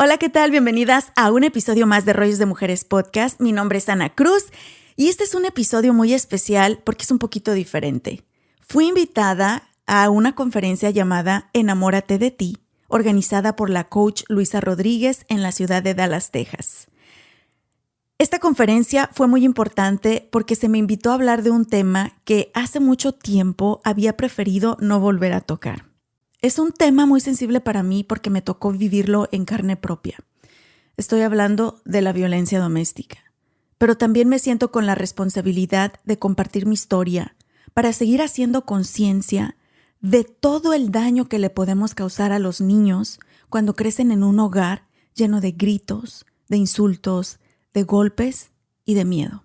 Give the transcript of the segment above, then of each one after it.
Hola, ¿qué tal? Bienvenidas a un episodio más de Rollos de Mujeres Podcast. Mi nombre es Ana Cruz y este es un episodio muy especial porque es un poquito diferente. Fui invitada a una conferencia llamada Enamórate de ti, organizada por la coach Luisa Rodríguez en la ciudad de Dallas, Texas. Esta conferencia fue muy importante porque se me invitó a hablar de un tema que hace mucho tiempo había preferido no volver a tocar. Es un tema muy sensible para mí porque me tocó vivirlo en carne propia. Estoy hablando de la violencia doméstica, pero también me siento con la responsabilidad de compartir mi historia para seguir haciendo conciencia de todo el daño que le podemos causar a los niños cuando crecen en un hogar lleno de gritos, de insultos, de golpes y de miedo.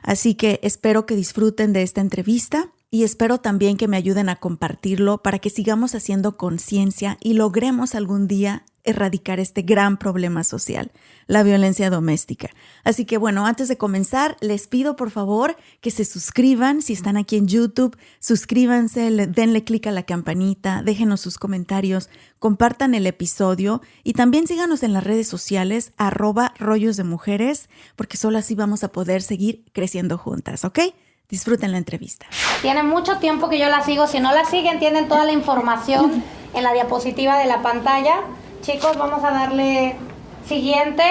Así que espero que disfruten de esta entrevista. Y espero también que me ayuden a compartirlo para que sigamos haciendo conciencia y logremos algún día erradicar este gran problema social, la violencia doméstica. Así que bueno, antes de comenzar, les pido por favor que se suscriban. Si están aquí en YouTube, suscríbanse, denle clic a la campanita, déjenos sus comentarios, compartan el episodio y también síganos en las redes sociales, @rollosdemujeres, porque solo así vamos a poder seguir creciendo juntas, ¿ok? Disfruten la entrevista. Tiene mucho tiempo que yo la sigo. Si no la siguen, tienen toda la información en la diapositiva de la pantalla. Chicos, vamos a darle siguiente.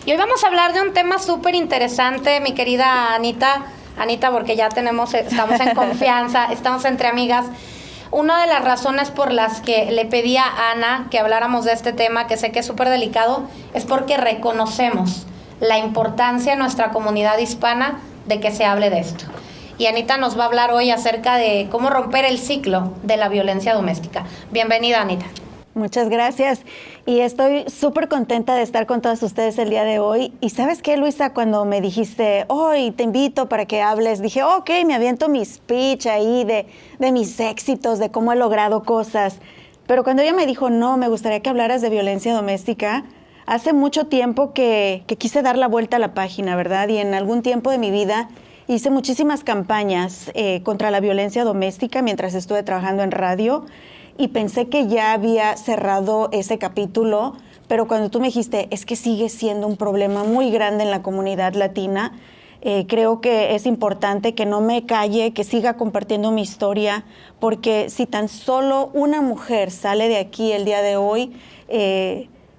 Y hoy vamos a hablar de un tema súper interesante, mi querida Anita. Anita, porque ya estamos en confianza, estamos entre amigas. Una de las razones por las que le pedí a Ana que habláramos de este tema, que sé que es súper delicado, es porque reconocemos la importancia en nuestra comunidad hispana de que se hable de esto. Y Anita nos va a hablar hoy acerca de cómo romper el ciclo de la violencia doméstica. Bienvenida, Anita. Muchas gracias. Y estoy súper contenta de estar con todas ustedes el día de hoy. Y ¿sabes qué, Luisa? Cuando me dijiste, hoy te invito para que hables, dije, ok, me aviento mi speech ahí de mis éxitos, de cómo he logrado cosas. Pero cuando ella me dijo, no, me gustaría que hablaras de violencia doméstica, hace mucho tiempo que quise dar la vuelta a la página, ¿verdad? Y en algún tiempo de mi vida hice muchísimas campañas contra la violencia doméstica mientras estuve trabajando en radio y pensé que ya había cerrado ese capítulo, pero cuando tú me dijiste, es que sigue siendo un problema muy grande en la comunidad latina, creo que es importante que no me calle, que siga compartiendo mi historia, porque si tan solo una mujer sale de aquí el día de hoy,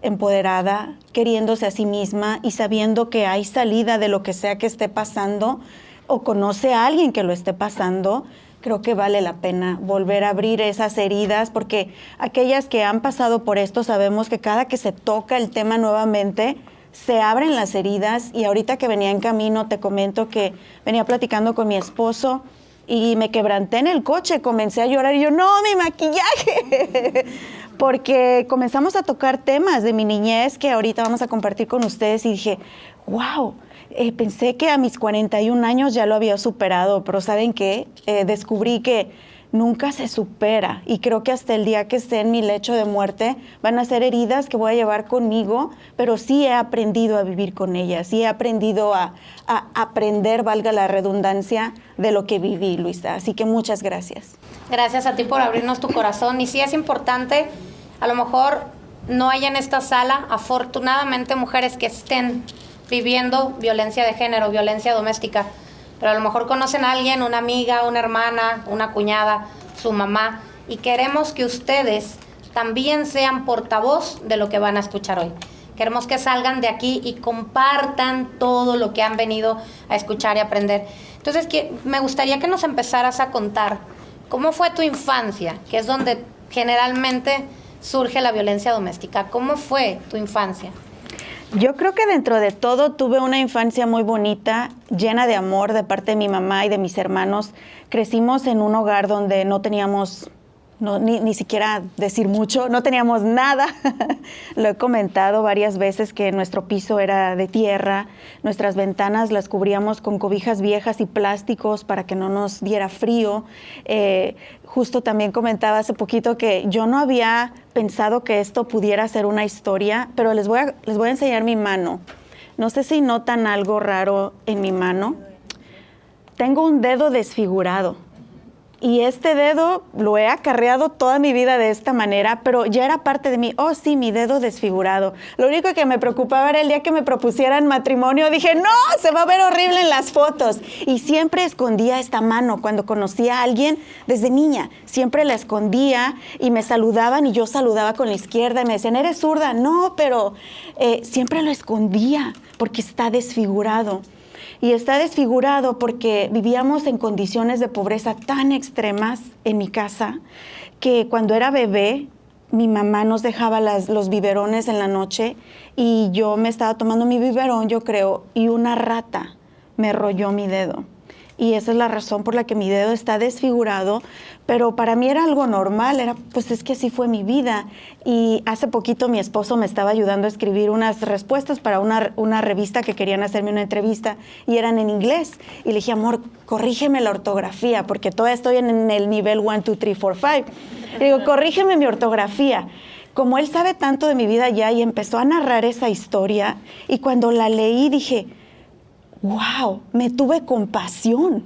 empoderada, queriéndose a sí misma y sabiendo que hay salida de lo que sea que esté pasando o conoce a alguien que lo esté pasando, creo que vale la pena volver a abrir esas heridas, porque aquellas que han pasado por esto sabemos que cada que se toca el tema nuevamente se abren las heridas. Y ahorita que venía en camino te comento que venía platicando con mi esposo y me quebranté en el coche, comencé a llorar y yo, no, mi maquillaje, porque comenzamos a tocar temas de mi niñez que ahorita vamos a compartir con ustedes y dije, wow, pensé que a mis 41 años ya lo había superado, pero ¿saben qué? Descubrí que nunca se supera y creo que hasta el día que esté en mi lecho de muerte van a ser heridas que voy a llevar conmigo, pero sí he aprendido a vivir con ellas, sí he aprendido a aprender, valga la redundancia, de lo que viví, Luisa. Así que muchas gracias. Gracias a ti por abrirnos tu corazón. Y sí es importante, a lo mejor no hay en esta sala, afortunadamente, mujeres que estén viviendo violencia de género, violencia doméstica, pero a lo mejor conocen a alguien, una amiga, una hermana, una cuñada, su mamá, y queremos que ustedes también sean portavoz de lo que van a escuchar hoy. Queremos que salgan de aquí y compartan todo lo que han venido a escuchar y aprender. Entonces, me gustaría que nos empezaras a contar cómo fue tu infancia, que es donde generalmente surge la violencia doméstica. ¿Cómo fue tu infancia? Yo creo que dentro de todo tuve una infancia muy bonita, llena de amor de parte de mi mamá y de mis hermanos. Crecimos en un hogar donde no teníamos, ni siquiera decir mucho, no teníamos nada. Lo he comentado varias veces que nuestro piso era de tierra, nuestras ventanas las cubríamos con cobijas viejas y plásticos para que no nos diera frío. Justo también comentaba hace poquito que yo no había pensado que esto pudiera ser una historia, pero les voy a enseñar mi mano. No sé si notan algo raro en mi mano. Tengo un dedo desfigurado. Y este dedo lo he acarreado toda mi vida de esta manera, pero ya era parte de mí. Oh, sí, mi dedo desfigurado. Lo único que me preocupaba era el día que me propusieran matrimonio. Dije, no, se va a ver horrible en las fotos. Y siempre escondía esta mano cuando conocía a alguien desde niña. Siempre la escondía y me saludaban y yo saludaba con la izquierda y me decían, ¿eres zurda? No, pero siempre lo escondía porque está desfigurado. Y está desfigurado porque vivíamos en condiciones de pobreza tan extremas en mi casa que cuando era bebé, mi mamá nos dejaba los biberones en la noche y yo me estaba tomando mi biberón, yo creo, y una rata me royó mi dedo. Y esa es la razón por la que mi dedo está desfigurado, pero para mí era algo normal, pues es que así fue mi vida. Y hace poquito mi esposo me estaba ayudando a escribir unas respuestas para una revista que querían hacerme una entrevista y eran en inglés. Y le dije, amor, corrígeme la ortografía, porque todavía estoy en el nivel 1, 2, 3, 4, 5. Le digo, corrígeme mi ortografía. Como él sabe tanto de mi vida ya y empezó a narrar esa historia, y cuando la leí dije, wow, me tuve compasión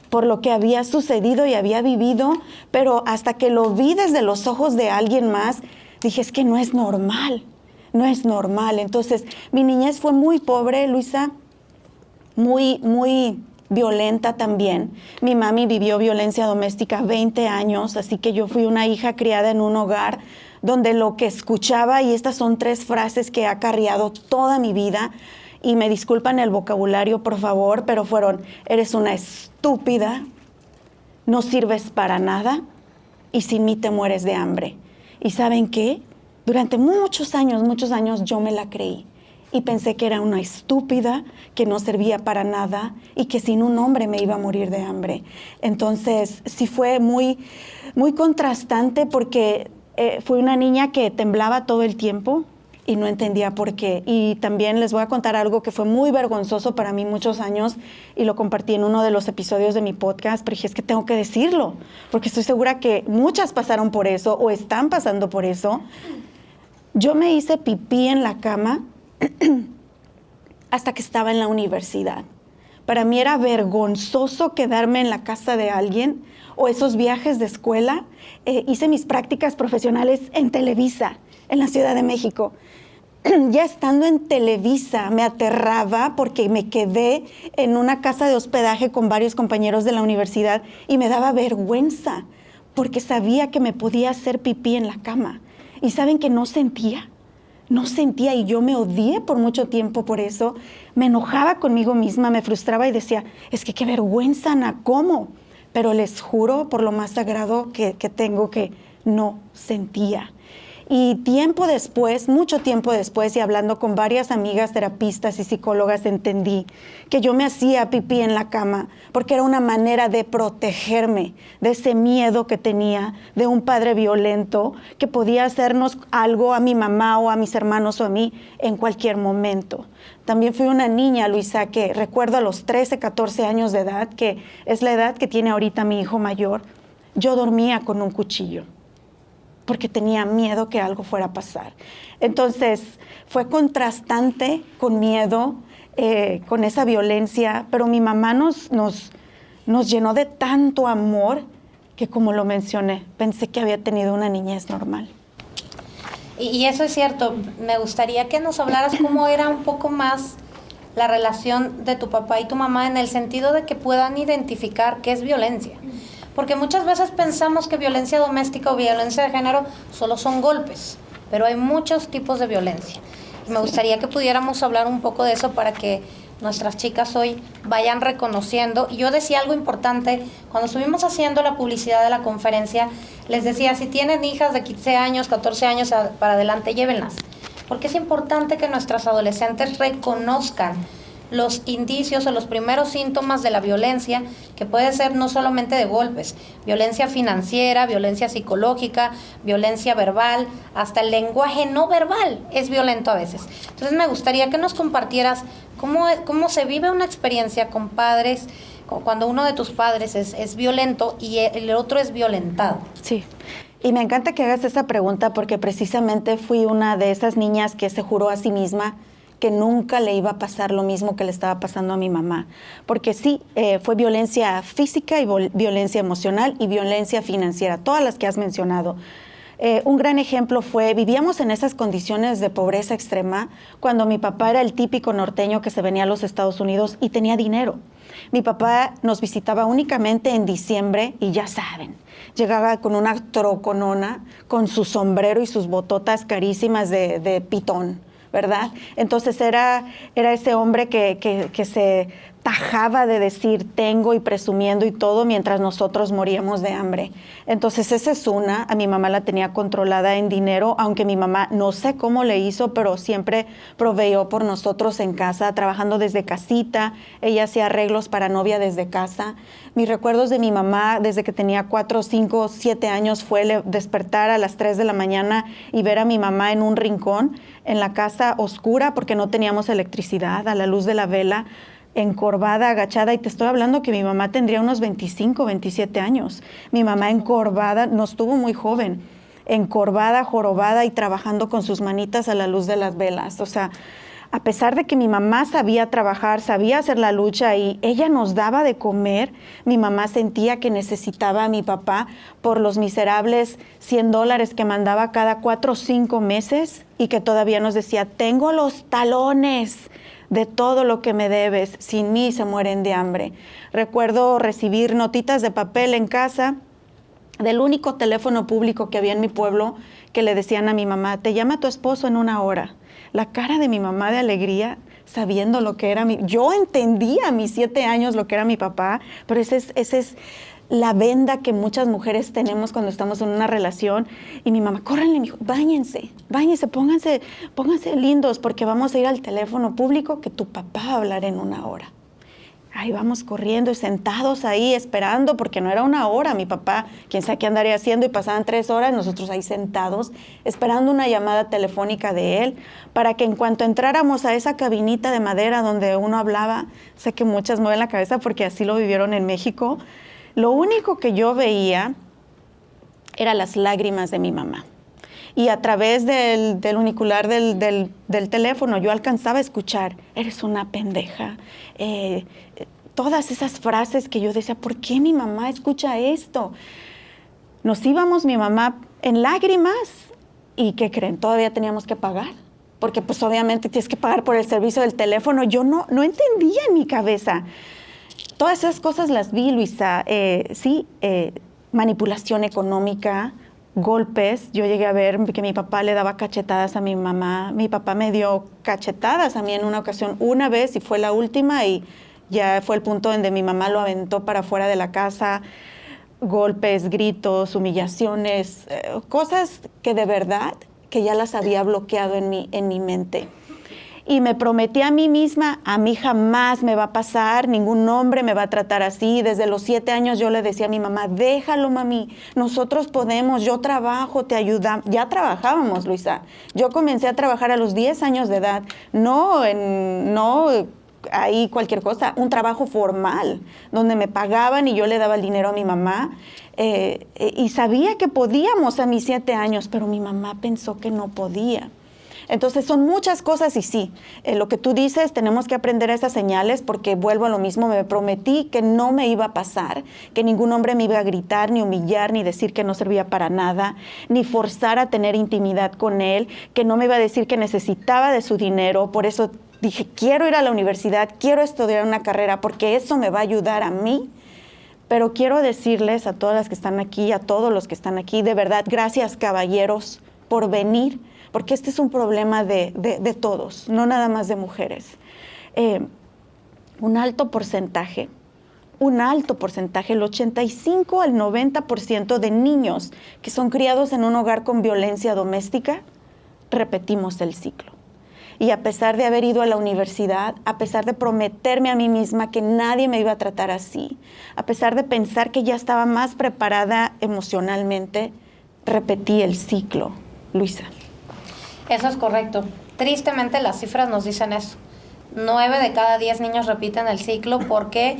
por lo que había sucedido y había vivido, pero hasta que lo vi desde los ojos de alguien más, dije, es que no es normal, no es normal. Entonces, mi niñez fue muy pobre, Luisa, muy violenta también. Mi mami vivió violencia doméstica 20 años, así que yo fui una hija criada en un hogar donde lo que escuchaba, y estas son 3 frases que he acarreado toda mi vida, y me disculpan el vocabulario, por favor, pero fueron, eres una estúpida, no sirves para nada y sin mí te mueres de hambre. ¿Y saben qué? Durante muchos años yo me la creí y pensé que era una estúpida, que no servía para nada y que sin un hombre me iba a morir de hambre. Entonces, sí fue muy contrastante porque fui una niña que temblaba todo el tiempo, y no entendía por qué. Y también les voy a contar algo que fue muy vergonzoso para mí muchos años y lo compartí en uno de los episodios de mi podcast, pero dije, es que tengo que decirlo, porque estoy segura que muchas pasaron por eso o están pasando por eso. Yo me hice pipí en la cama hasta que estaba en la universidad. Para mí era vergonzoso quedarme en la casa de alguien o esos viajes de escuela. Hice mis prácticas profesionales en Televisa, en la Ciudad de México. Ya estando en Televisa me aterraba porque me quedé en una casa de hospedaje con varios compañeros de la universidad y me daba vergüenza porque sabía que me podía hacer pipí en la cama. ¿Y saben que no sentía? No sentía y yo me odié por mucho tiempo por eso. Me enojaba conmigo misma, me frustraba y decía, es que qué vergüenza, Ana, ¿cómo? Pero les juro por lo más sagrado que tengo que no sentía. Y tiempo después, mucho tiempo después, y hablando con varias amigas terapistas y psicólogas, entendí que yo me hacía pipí en la cama porque era una manera de protegerme de ese miedo que tenía de un padre violento que podía hacernos algo a mi mamá o a mis hermanos o a mí en cualquier momento. También fui una niña, Luisa, que recuerdo a los 13, 14 años de edad, que es la edad que tiene ahorita mi hijo mayor, yo dormía con un cuchillo, porque tenía miedo que algo fuera a pasar. Entonces, fue contrastante con miedo, con esa violencia, pero mi mamá nos llenó de tanto amor que, como lo mencioné, pensé que había tenido una niñez normal. Y eso es cierto. Me gustaría que nos hablaras cómo era un poco más la relación de tu papá y tu mamá en el sentido de que puedan identificar qué es violencia. Porque muchas veces pensamos que violencia doméstica o violencia de género solo son golpes, pero hay muchos tipos de violencia. Y me gustaría que pudiéramos hablar un poco de eso para que nuestras chicas hoy vayan reconociendo. Y yo decía algo importante, cuando estuvimos haciendo la publicidad de la conferencia, les decía, si tienen hijas de 15 años, 14 años para adelante, llévenlas. Porque es importante que nuestras adolescentes reconozcan los indicios o los primeros síntomas de la violencia, que puede ser no solamente de golpes, violencia financiera, violencia psicológica, violencia verbal, hasta el lenguaje no verbal es violento a veces. Entonces me gustaría que nos compartieras cómo se vive una experiencia con padres, cuando uno de tus padres es violento y el otro es violentado. Sí. Y me encanta que hagas esa pregunta porque precisamente fui una de esas niñas que se juró a sí misma que nunca le iba a pasar lo mismo que le estaba pasando a mi mamá. Porque sí, fue violencia física y violencia emocional y violencia financiera, todas las que has mencionado. Un gran ejemplo fue, vivíamos en esas condiciones de pobreza extrema cuando mi papá era el típico norteño que se venía a los Estados Unidos y tenía dinero. Mi papá nos visitaba únicamente en diciembre y ya saben, llegaba con una troconona, con su sombrero y sus bototas carísimas de pitón, ¿verdad? Entonces era ese hombre que se tajaba de decir tengo y presumiendo y todo mientras nosotros moríamos de hambre. Entonces esa es una, a mi mamá la tenía controlada en dinero, aunque mi mamá no sé cómo le hizo, pero siempre proveyó por nosotros en casa, trabajando desde casita, ella hacía arreglos para novia desde casa. Mis recuerdos de mi mamá desde que tenía 4, 5, 7 años fue despertar a las 3 de la mañana y ver a mi mamá en un rincón en la casa oscura porque no teníamos electricidad, a la luz de la vela, encorvada, agachada, y te estoy hablando que mi mamá tendría unos 25, 27 años. Mi mamá encorvada, nos tuvo muy joven, encorvada, jorobada y trabajando con sus manitas a la luz de las velas. O sea, a pesar de que mi mamá sabía trabajar, sabía hacer la lucha y ella nos daba de comer, mi mamá sentía que necesitaba a mi papá por los miserables $100 que mandaba cada 4 o 5 meses y que todavía nos decía, tengo los talones de todo lo que me debes, sin mí se mueren de hambre. Recuerdo recibir notitas de papel en casa del único teléfono público que había en mi pueblo que le decían a mi mamá, te llama tu esposo en 1 hora. La cara de mi mamá de alegría sabiendo lo que era yo entendía a mis 7 años lo que era mi papá, pero ese es la venda que muchas mujeres tenemos cuando estamos en una relación. Y mi mamá, córrenle, me dijo, báñense, pónganse lindos porque vamos a ir al teléfono público que tu papá va a hablar en 1 hora. Ahí vamos corriendo y sentados ahí esperando, porque no era 1 hora, mi papá, quién sabe qué andaría haciendo, y pasaban 3 horas, nosotros ahí sentados, esperando una llamada telefónica de él, para que en cuanto entráramos a esa cabinita de madera donde uno hablaba, sé que muchas mueven la cabeza porque así lo vivieron en México, lo único que yo veía eran las lágrimas de mi mamá. Y a través del unicular del teléfono yo alcanzaba a escuchar, eres una pendeja. Todas esas frases que yo decía, ¿por qué mi mamá escucha esto? Nos íbamos, mi mamá, en lágrimas. ¿Y qué creen? Todavía teníamos que pagar. Porque pues obviamente tienes que pagar por el servicio del teléfono. Yo no entendía en mi cabeza. Todas esas cosas las vi, Luisa. Manipulación económica, golpes. Yo llegué a ver que mi papá le daba cachetadas a mi mamá. Mi papá me dio cachetadas a mí en una ocasión, una vez, y fue la última, y ya fue el punto donde mi mamá lo aventó para fuera de la casa. Golpes, gritos, humillaciones, cosas que de verdad que ya las había bloqueado en mi mente. Y me prometí a mí misma, a mí jamás me va a pasar, ningún hombre me va a tratar así. Desde los 7 años yo le decía a mi mamá, déjalo, mami, nosotros podemos, yo trabajo, te ayudamos. Ya trabajábamos, Luisa. Yo comencé a trabajar a los 10 años de edad, no ahí cualquier cosa, un trabajo formal, donde me pagaban y yo le daba el dinero a mi mamá. Y sabía que podíamos a mis 7 años, pero mi mamá pensó que no podía. Entonces son muchas cosas y sí, lo que tú dices, tenemos que aprender esas señales porque vuelvo a lo mismo, me prometí que no me iba a pasar, que ningún hombre me iba a gritar, ni humillar, ni decir que no servía para nada, ni forzar a tener intimidad con él, que no me iba a decir que necesitaba de su dinero. Por eso dije, quiero ir a la universidad, quiero estudiar una carrera porque eso me va a ayudar a mí. Pero quiero decirles a todas las que están aquí, a todos los que están aquí, de verdad, gracias caballeros por venir, porque este es un problema de todos, no nada más de mujeres. Un alto porcentaje, el 85 al 90% de niños que son criados en un hogar con violencia doméstica, repetimos el ciclo. Y a pesar de haber ido a la universidad, a pesar de prometerme a mí misma que nadie me iba a tratar así, a pesar de pensar que ya estaba más preparada emocionalmente, repetí el ciclo, Luisa. Eso es correcto. Tristemente las cifras nos dicen eso. 9 de cada 10 niños repiten el ciclo porque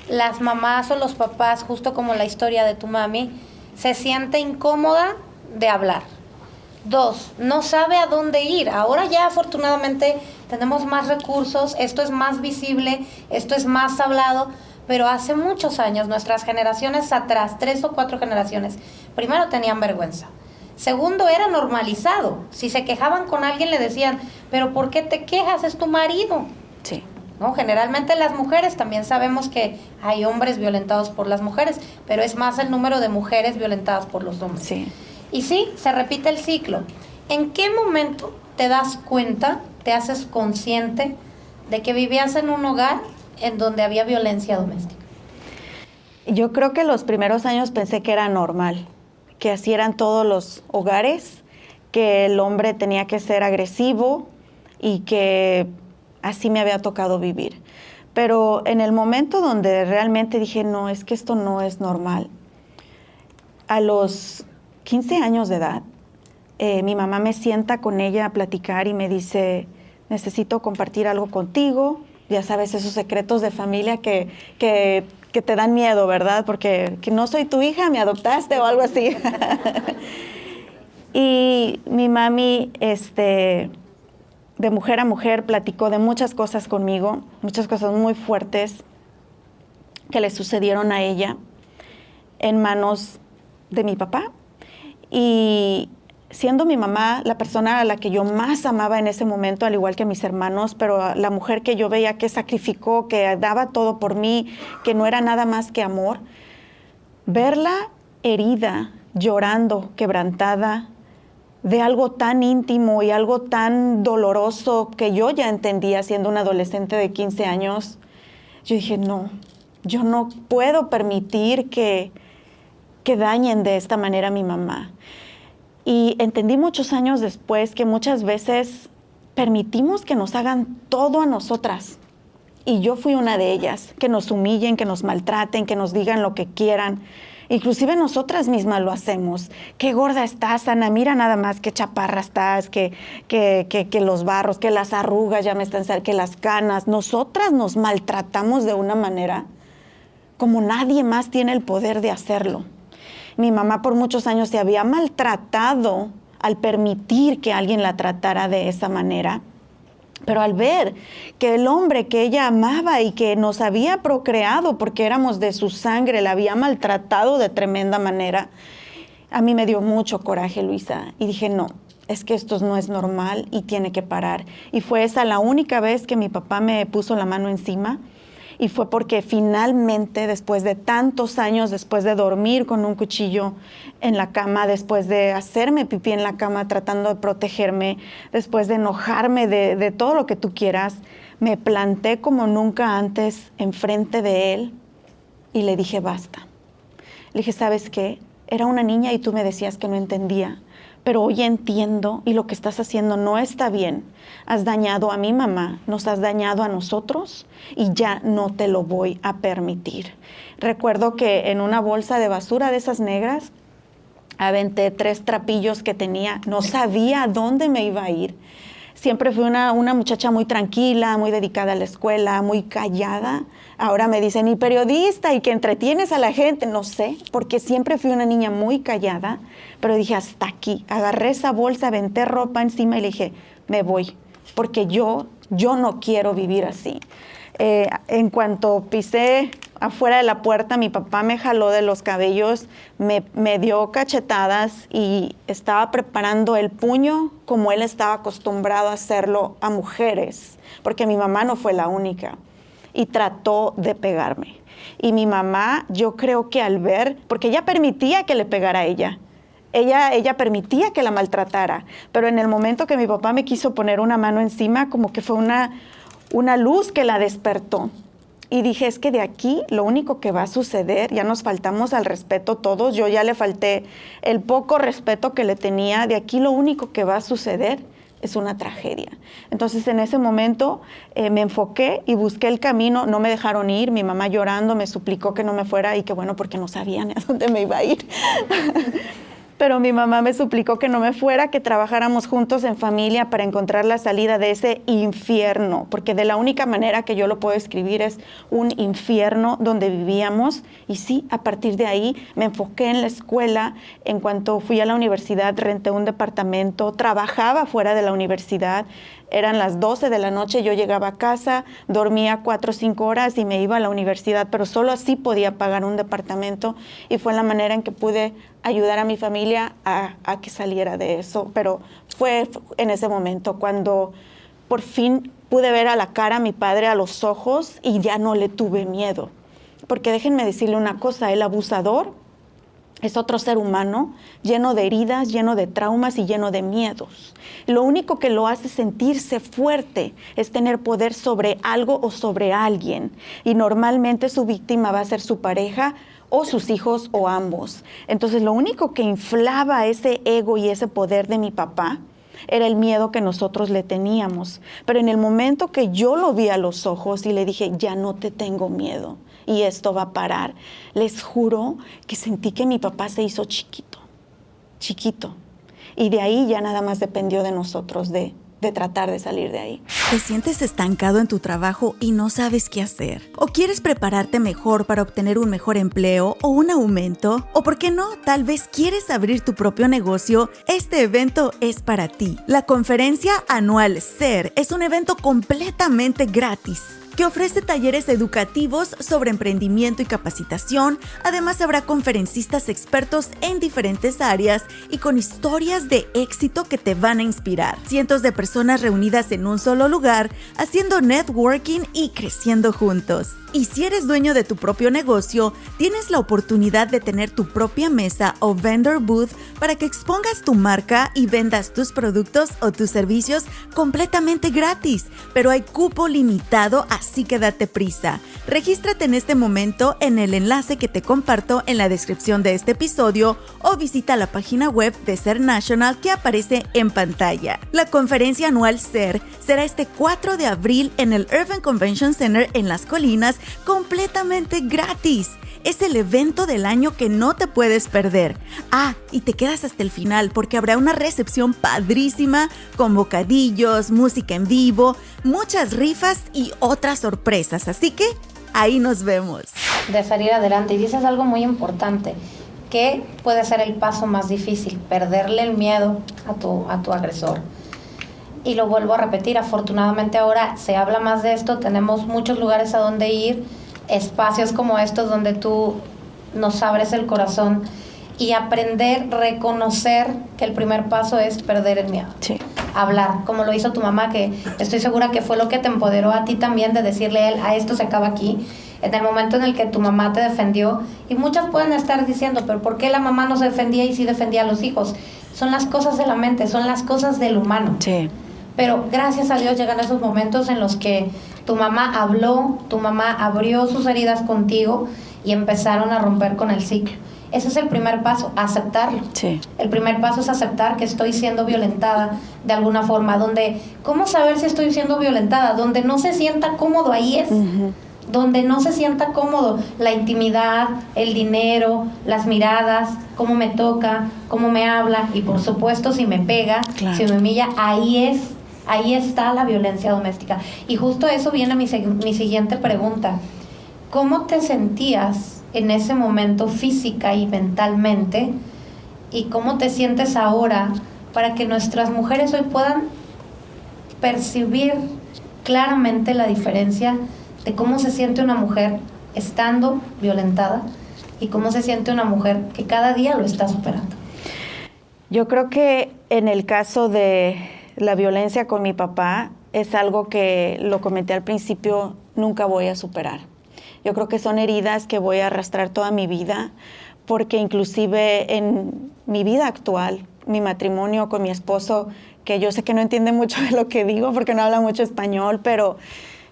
las mamás o los papás, justo como la historia de tu mami, se siente incómoda de hablar. 2, no sabe a dónde ir. Ahora ya afortunadamente tenemos más recursos, esto es más visible, esto es más hablado, pero hace muchos años, nuestras generaciones atrás, 3 o 4 generaciones, primero tenían vergüenza. Segundo, era normalizado. Si se quejaban con alguien le decían, pero ¿por qué te quejas? Es tu marido. Sí. ¿No? Generalmente las mujeres, también sabemos que hay hombres violentados por las mujeres, pero es más el número de mujeres violentadas por los hombres. Sí. Y sí, se repite el ciclo. ¿En qué momento te das cuenta, te haces consciente de que vivías en un hogar en donde había violencia doméstica? Yo creo que los primeros años pensé que era normal, que así eran todos los hogares, que el hombre tenía que ser agresivo y que así me había tocado vivir. Pero en el momento donde realmente dije, no, es que esto no es normal, a los 15 años de edad, mi mamá me sienta con ella a platicar y me dice, necesito compartir algo contigo. Ya sabes, esos secretos de familia que te dan miedo, ¿verdad? Porque que no soy tu hija, me adoptaste o algo así. Y mi mami, de mujer a mujer, platicó de muchas cosas conmigo, muchas cosas muy fuertes que le sucedieron a ella en manos de mi papá. Y siendo mi mamá la persona a la que yo más amaba en ese momento, al igual que a mis hermanos, pero la mujer que yo veía que sacrificó, que daba todo por mí, que no era nada más que amor, verla herida, llorando, quebrantada, de algo tan íntimo y algo tan doloroso que yo ya entendía siendo una adolescente de 15 años, yo dije, no, yo no puedo permitir que dañen de esta manera a mi mamá. Y entendí muchos años después que muchas veces permitimos que nos hagan todo a nosotras. Y yo fui una de ellas, que nos humillen, que nos maltraten, que nos digan lo que quieran. Inclusive nosotras mismas lo hacemos. Qué gorda estás, Ana, mira nada más qué chaparra estás, que los barros, que las arrugas ya me están saliendo, que las canas. Nosotras nos maltratamos de una manera como nadie más tiene el poder de hacerlo. Mi mamá por muchos años se había maltratado al permitir que alguien la tratara de esa manera. Pero al ver que el hombre que ella amaba y que nos había procreado porque éramos de su sangre, la había maltratado de tremenda manera, a mí me dio mucho coraje, Luisa. Y dije, no, es que esto no es normal y tiene que parar. Y fue esa la única vez que mi papá me puso la mano encima. Y fue porque finalmente, después de tantos años, después de dormir con un cuchillo en la cama, después de hacerme pipí en la cama tratando de protegerme, después de enojarme de todo lo que tú quieras, me planté como nunca antes enfrente de él y le dije, basta. Le dije, ¿sabes qué? Era una niña y tú me decías que no entendía, pero hoy entiendo y lo que estás haciendo no está bien. Has dañado a mi mamá, nos has dañado a nosotros y ya no te lo voy a permitir. Recuerdo que en una bolsa de basura de esas negras aventé 3 trapillos que tenía, no sabía a dónde me iba a ir. Siempre fui una muchacha muy tranquila, muy dedicada a la escuela, muy callada. Ahora me dicen, y periodista, y que entretienes a la gente. No sé, porque siempre fui una niña muy callada, pero dije, hasta aquí. Agarré esa bolsa, aventé ropa encima y le dije, me voy, porque yo no quiero vivir así. En cuanto pisé afuera de la puerta, mi papá me jaló de los cabellos, me dio cachetadas y estaba preparando el puño como él estaba acostumbrado a hacerlo a mujeres, porque mi mamá no fue la única, y trató de pegarme. Y mi mamá, yo creo que al ver, porque ella permitía que le pegara a ella, ella permitía que la maltratara, pero en el momento que mi papá me quiso poner una mano encima, como que fue una luz que la despertó. Y dije, es que de aquí lo único que va a suceder, ya nos faltamos al respeto todos, yo ya le falté el poco respeto que le tenía, de aquí lo único que va a suceder es una tragedia. Entonces en ese momento me enfoqué y busqué el camino, no me dejaron ir, mi mamá llorando me suplicó que no me fuera y que bueno, porque no sabían a dónde me iba a ir. pero mi mamá me suplicó que no me fuera, que trabajáramos juntos en familia para encontrar la salida de ese infierno, porque de la única manera que yo lo puedo escribir es un infierno donde vivíamos. Y sí, a partir de ahí me enfoqué en la escuela. En cuanto fui a la universidad, renté un departamento, trabajaba fuera de la universidad. Eran las 12 de la noche, yo llegaba a casa, dormía 4 o 5 horas y me iba a la universidad, pero solo así podía pagar un departamento, y fue la manera en que pude ayudar a mi familia a que saliera de eso. Pero fue en ese momento cuando por fin pude ver a la cara a mi padre, a los ojos, y ya no le tuve miedo. Porque déjenme decirle una cosa, el abusador es otro ser humano lleno de heridas, lleno de traumas y lleno de miedos. Lo único que lo hace sentirse fuerte es tener poder sobre algo o sobre alguien. Y normalmente su víctima va a ser su pareja o sus hijos o ambos. Entonces lo único que inflaba ese ego y ese poder de mi papá era el miedo que nosotros le teníamos. Pero en el momento que yo lo vi a los ojos y le dije, ya no te tengo miedo y esto va a parar, les juro que sentí que mi papá se hizo chiquito. Y de ahí ya nada más dependió de nosotros, de tratar de salir de ahí. ¿Te sientes estancado en tu trabajo y no sabes qué hacer? ¿O quieres prepararte mejor para obtener un mejor empleo o un aumento? ¿O por qué no? Tal vez quieres abrir tu propio negocio. Este evento es para ti. La conferencia anual SER es un evento completamente gratis que ofrece talleres educativos sobre emprendimiento y capacitación. Además, habrá conferencistas expertos en diferentes áreas y con historias de éxito que te van a inspirar. Cientos de personas reunidas en un solo lugar, haciendo networking y creciendo juntos. Y si eres dueño de tu propio negocio, tienes la oportunidad de tener tu propia mesa o vendor booth para que expongas tu marca y vendas tus productos o tus servicios completamente gratis. Pero hay cupo limitado, así que date prisa. Regístrate en este momento en el enlace que te comparto en la descripción de este episodio o visita la página web de SER National que aparece en pantalla. La conferencia anual SER será este 4 de abril en el Irving Convention Center en Las Colinas, completamente gratis. Es el evento del año que no te puedes perder. Y te quedas hasta el final porque habrá una recepción padrísima con bocadillos, música en vivo, muchas rifas y otras sorpresas. Así que ahí nos vemos. De salir adelante. Y dices algo muy importante, que puede ser el paso más difícil, perderle el miedo a tu agresor. Y lo vuelvo a repetir, afortunadamente ahora se habla más de esto, tenemos muchos lugares a donde ir, espacios como estos donde tú nos abres el corazón y aprender, reconocer que el primer paso es perder el miedo. Sí. Hablar, como lo hizo tu mamá, que estoy segura que fue lo que te empoderó a ti también de decirle a él, a esto se acaba aquí, en el momento en el que tu mamá te defendió. Y muchas pueden estar diciendo, pero ¿por qué la mamá no se defendía y sí defendía a los hijos? Son las cosas de la mente, son las cosas del humano. Sí. Pero gracias a Dios llegan esos momentos en los que tu mamá habló, tu mamá abrió sus heridas contigo y empezaron a romper con el ciclo. Ese es el primer paso, aceptarlo. Sí. El primer paso es aceptar que estoy siendo violentada de alguna forma. ¿Cómo saber si estoy siendo violentada? Donde no se sienta cómodo, ahí es. Uh-huh. Donde no se sienta cómodo, la intimidad, el dinero, las miradas, cómo me toca, cómo me habla y por supuesto si me pega, claro, si me humilla, ahí está la violencia doméstica. Y justo eso viene mi siguiente pregunta. ¿Cómo te sentías en ese momento física y mentalmente? ¿Y cómo te sientes ahora para que nuestras mujeres hoy puedan percibir claramente la diferencia de cómo se siente una mujer estando violentada y cómo se siente una mujer que cada día lo está superando? Yo creo que en el caso de la violencia con mi papá es algo que, lo comenté al principio, nunca voy a superar. Yo creo que son heridas que voy a arrastrar toda mi vida, porque inclusive en mi vida actual, mi matrimonio con mi esposo, que yo sé que no entiende mucho de lo que digo porque no habla mucho español, pero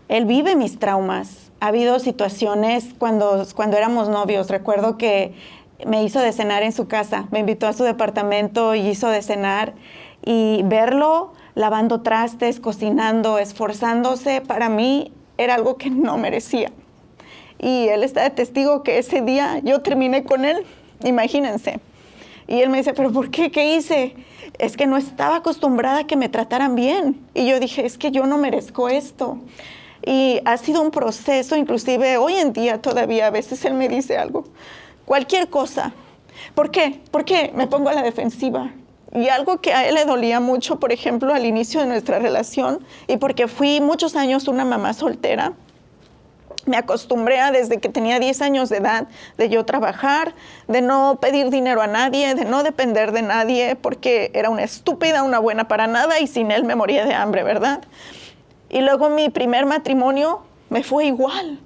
él vive mis traumas. Ha habido situaciones cuando éramos novios. Recuerdo que me hizo de cenar en su casa. Me invitó a su departamento y hizo de cenar. Y verlo lavando trastes, cocinando, esforzándose, para mí era algo que no merecía. Y él está de testigo que ese día yo terminé con él. Imagínense. Y él me dice, ¿pero por qué? ¿Qué hice? Es que no estaba acostumbrada a que me trataran bien. Y yo dije, es que yo no merezco esto. Y ha sido un proceso, inclusive hoy en día todavía a veces él me dice algo, cualquier cosa. ¿Por qué? Porque me pongo a la defensiva. Y algo que a él le dolía mucho, por ejemplo, al inicio de nuestra relación, y porque fui muchos años una mamá soltera, me acostumbré desde que tenía 10 años de edad, de yo trabajar, de no pedir dinero a nadie, de no depender de nadie, porque era una estúpida, una buena para nada, y sin él me moría de hambre, ¿verdad? Y luego mi primer matrimonio me fue igual.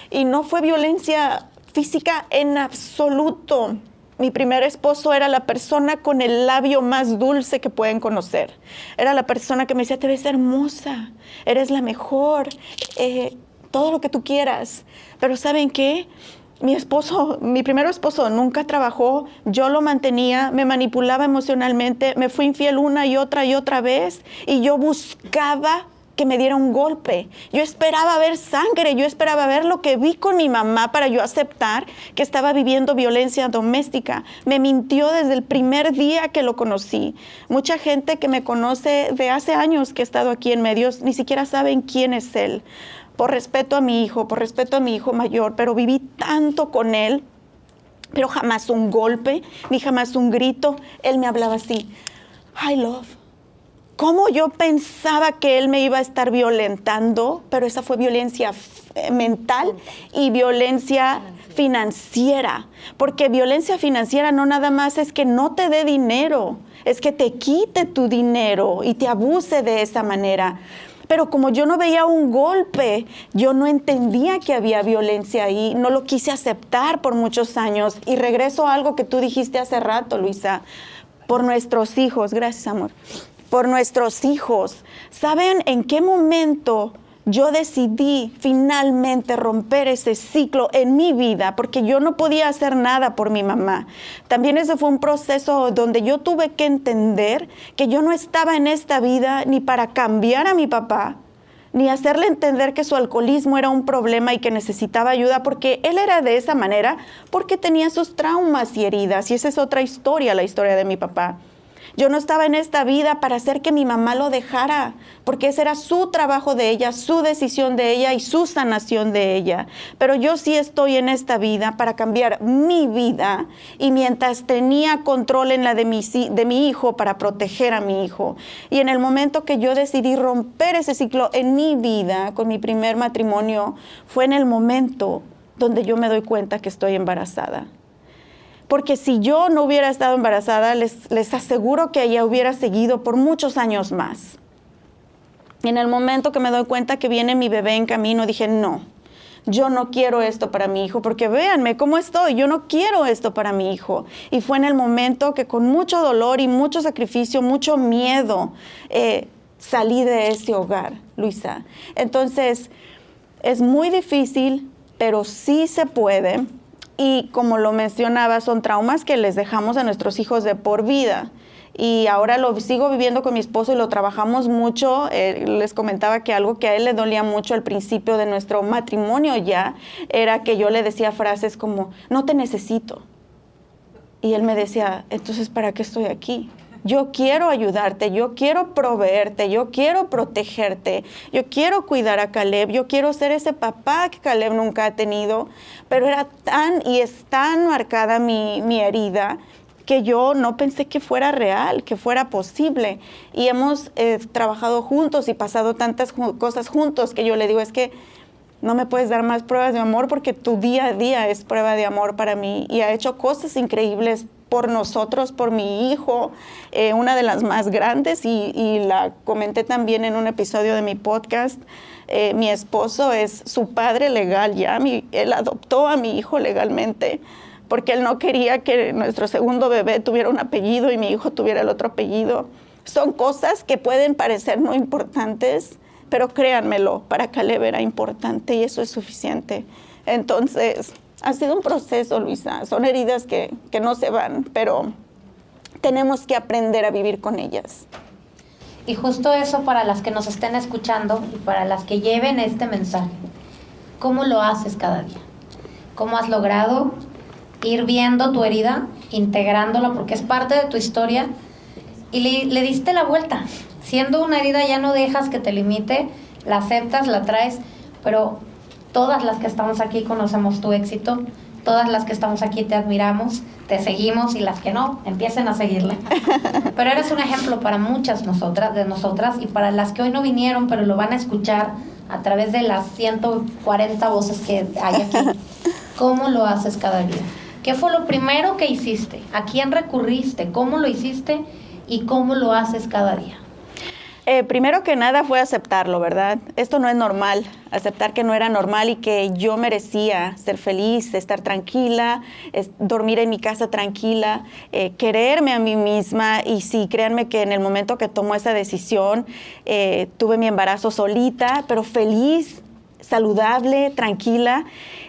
Y no fue violencia física en absoluto. Mi primer esposo era la persona con el labio más dulce que pueden conocer. Era la persona que me decía, te ves hermosa, eres la mejor, todo lo que tú quieras. Pero ¿saben qué? Mi primer esposo nunca trabajó, yo lo mantenía, me manipulaba emocionalmente, me fui infiel una y otra vez, y yo buscaba que me diera un golpe. Yo esperaba ver sangre, yo esperaba ver lo que vi con mi mamá para yo aceptar que estaba viviendo violencia doméstica. Me mintió desde el primer día que lo conocí. Mucha gente que me conoce de hace años que he estado aquí en medios, ni siquiera saben quién es él. Por respeto a mi hijo mayor, pero viví tanto con él, pero jamás un golpe, ni jamás un grito. Él me hablaba así, I love. ¿Cómo yo pensaba que él me iba a estar violentando? Pero esa fue violencia mental y violencia financiera. Porque violencia financiera no nada más es que no te dé dinero, es que te quite tu dinero y te abuse de esa manera. Pero como yo no veía un golpe, yo no entendía que había violencia ahí, no lo quise aceptar por muchos años. Y regreso a algo que tú dijiste hace rato, Luisa, por nuestros hijos. Gracias, amor. Por nuestros hijos. ¿Saben en qué momento yo decidí finalmente romper ese ciclo en mi vida? Porque yo no podía hacer nada por mi mamá. También ese fue un proceso donde yo tuve que entender que yo no estaba en esta vida ni para cambiar a mi papá, ni hacerle entender que su alcoholismo era un problema y que necesitaba ayuda, porque él era de esa manera, porque tenía sus traumas y heridas. Y esa es otra historia, la historia de mi papá. Yo no estaba en esta vida para hacer que mi mamá lo dejara, porque ese era su trabajo de ella, su decisión de ella y su sanación de ella. Pero yo sí estoy en esta vida para cambiar mi vida, y mientras tenía control en la de mi hijo, para proteger a mi hijo. Y en el momento que yo decidí romper ese ciclo en mi vida con mi primer matrimonio, fue en el momento donde yo me doy cuenta que estoy embarazada. Porque si yo no hubiera estado embarazada, les aseguro que ella hubiera seguido por muchos años más. Y en el momento que me doy cuenta que viene mi bebé en camino, dije, no, yo no quiero esto para mi hijo, porque véanme cómo estoy, yo no quiero esto para mi hijo. Y fue en el momento que con mucho dolor y mucho sacrificio, mucho miedo, salí de ese hogar, Luisa. Entonces, es muy difícil, pero sí se puede. Y como lo mencionaba, son traumas que les dejamos a nuestros hijos de por vida. Y ahora lo sigo viviendo con mi esposo y lo trabajamos mucho. Les comentaba que algo que a él le dolía mucho al principio de nuestro matrimonio ya era que yo le decía frases como, no te necesito. Y él me decía, entonces, ¿para qué estoy aquí? Yo quiero ayudarte, yo quiero proveerte, yo quiero protegerte, yo quiero cuidar a Caleb, yo quiero ser ese papá que Caleb nunca ha tenido. Pero era tan y es tan marcada mi herida que yo no pensé que fuera real, que fuera posible. Y hemos trabajado juntos y pasado tantas cosas juntos que yo le digo, es que no me puedes dar más pruebas de amor porque tu día a día es prueba de amor para mí. Y ha hecho cosas increíbles por nosotros, por mi hijo, una de las más grandes, y la comenté también en un episodio de mi podcast. Mi esposo es su padre legal ya, él adoptó a mi hijo legalmente, porque él no quería que nuestro segundo bebé tuviera un apellido y mi hijo tuviera el otro apellido. Son cosas que pueden parecer no importantes, pero créanmelo, para Caleb era importante y eso es suficiente. Entonces, ha sido un proceso, Luisa. Son heridas que no se van, pero tenemos que aprender a vivir con ellas. Y justo eso, para las que nos estén escuchando y para las que lleven este mensaje, ¿cómo lo haces cada día? ¿Cómo has logrado ir viendo tu herida, integrándola porque es parte de tu historia y le diste la vuelta. Siendo una herida ya no dejas que te limite, la aceptas, la traes, pero todas las que estamos aquí conocemos tu éxito, todas las que estamos aquí te admiramos, te seguimos y las que no, empiecen a seguirle. Pero eres un ejemplo para muchas de nosotras y para las que hoy no vinieron, pero lo van a escuchar a través de las 140 voces que hay aquí. ¿Cómo lo haces cada día? ¿Qué fue lo primero que hiciste? ¿A quién recurriste? ¿Cómo lo hiciste? ¿Y cómo lo haces cada día? Primero que nada fue aceptarlo, ¿verdad? Esto no es normal, aceptar que no era normal y que yo merecía ser feliz, estar tranquila, dormir en mi casa tranquila, quererme a mí misma. Y sí, créanme que en el momento que tomó esa decisión, tuve mi embarazo solita, pero feliz, saludable, tranquila.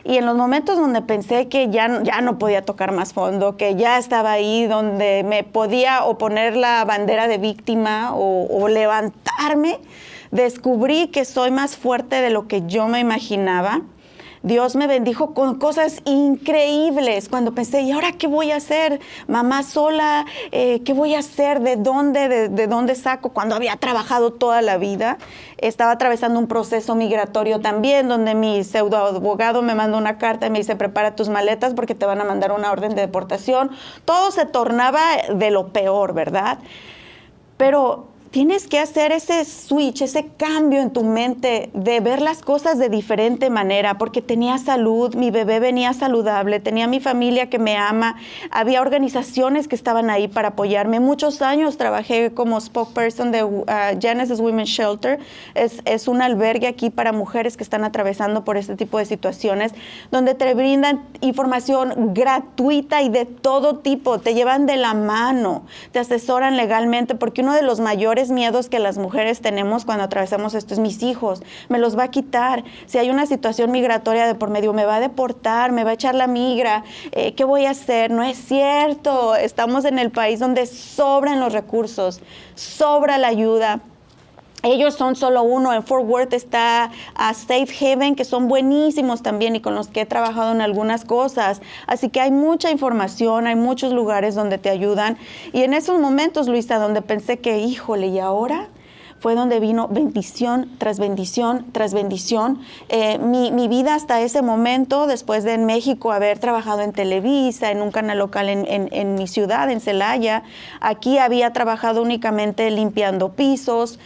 Y en los momentos donde pensé que ya no podía tocar más fondo, que ya estaba ahí donde me podía o poner la bandera de víctima o levantarme, descubrí que soy más fuerte de lo que yo me imaginaba. Dios me bendijo con cosas increíbles. Cuando pensé, ¿y ahora qué voy a hacer? Mamá sola, ¿qué voy a hacer? ¿De dónde saco? Cuando había trabajado toda la vida. Estaba atravesando un proceso migratorio también, donde mi pseudoabogado me mandó una carta y me dice, prepara tus maletas porque te van a mandar una orden de deportación. Todo se tornaba de lo peor, ¿verdad? Pero tienes que hacer ese switch, ese cambio en tu mente de ver las cosas de diferente manera, porque tenía salud, mi bebé venía saludable, tenía mi familia que me ama, había organizaciones que estaban ahí para apoyarme. Muchos años trabajé como spokesperson de Genesis Women's Shelter. Es un albergue aquí para mujeres que están atravesando por este tipo de situaciones, donde te brindan información gratuita y de todo tipo, te llevan de la mano, te asesoran legalmente, porque uno de los mayores miedos que las mujeres tenemos cuando atravesamos esto es: mis hijos, me los va a quitar. Si hay una situación migratoria de por medio, me va a deportar, me va a echar la migra, ¿qué voy a hacer? No es cierto. Estamos en el país donde sobran los recursos, sobra la ayuda. Ellos son solo uno. En Fort Worth está Safe Haven, que son buenísimos también y con los que he trabajado en algunas cosas. Así que hay mucha información, hay muchos lugares donde te ayudan. Y en esos momentos, Luisa, donde pensé que, híjole, ¿y ahora? Fue donde vino bendición tras bendición tras bendición. Mi vida hasta ese momento, después de en México haber trabajado en Televisa, en un canal local en mi ciudad, en Celaya, aquí había trabajado únicamente limpiando pisos,